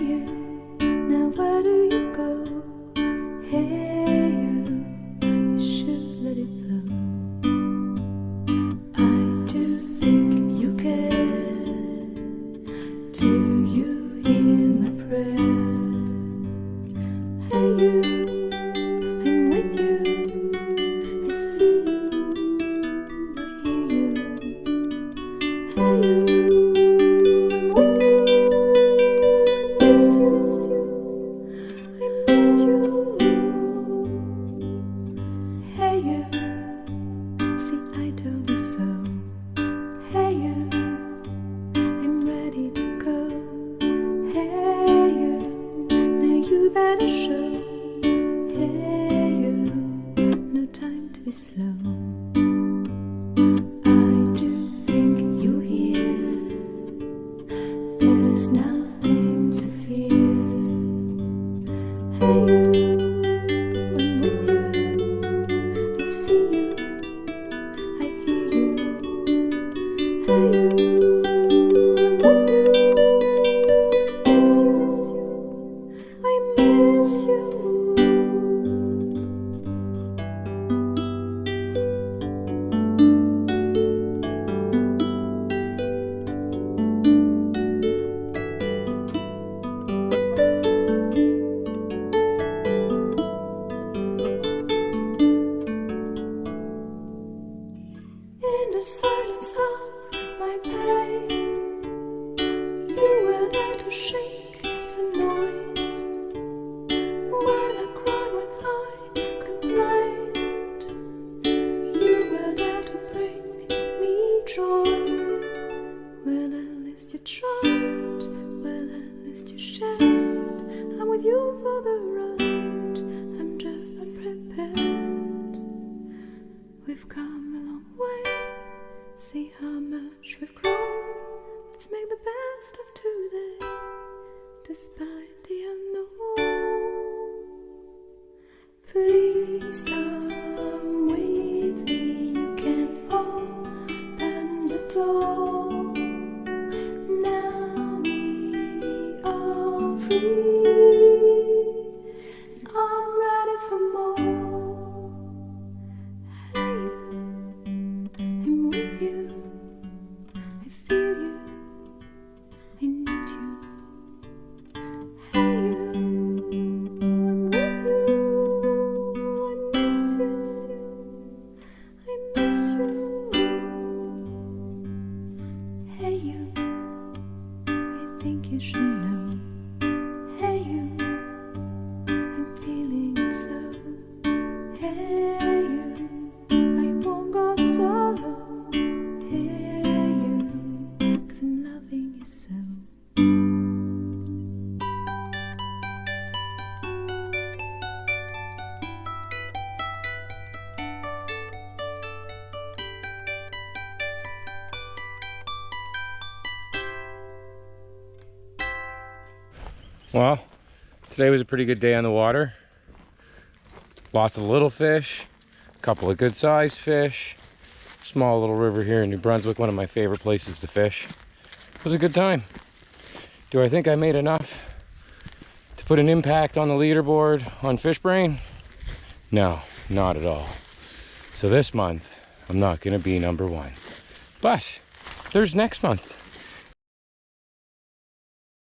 you, now where do you go? Hey you should let it flow. I do think you care. Do you hear my prayer? Hey you, I'm with you. I see you, I hear you. Hey you, I'm with you. I miss you, I miss you. Hey you, see I told you so. Hey you, I'm ready to go. Hey you, now you better show. Hey you, no time to be slow. I do think you hear. There's nothing to fear. Hey you, I'm with you. I see you, I hear you. Hey you, I'm with you. I miss you, I miss you. In the silence of my pain, you were there to shake some noise. When I cried, when I complained, you were there to bring me joy. Well, at least you tried, well, at least you shared. I'm with you for the ride, I'm just unprepared. We've come a long way, see how much we've grown. Let's make the best of today, despite the unknown. Please come with me, you can open the door. Now we are free, I'm ready for more. Hey you, I'm with you. I feel you, I need you. Hey you, I'm with you. I miss you, I miss you. Hey you, I think you should know. Hey you, I'm feeling it so. Hey you, I won't go solo. Hey you, 'cause I'm loving you so. Well, today was a pretty good day on the water. Lots of little fish, a couple of good sized fish. Small little river here in New Brunswick, one of my favorite places to fish. It was a good time. Do I think I made enough to put an impact on the leaderboard on Fish Brain? No, not at all. So this month, I'm not gonna be number one. But there's next month.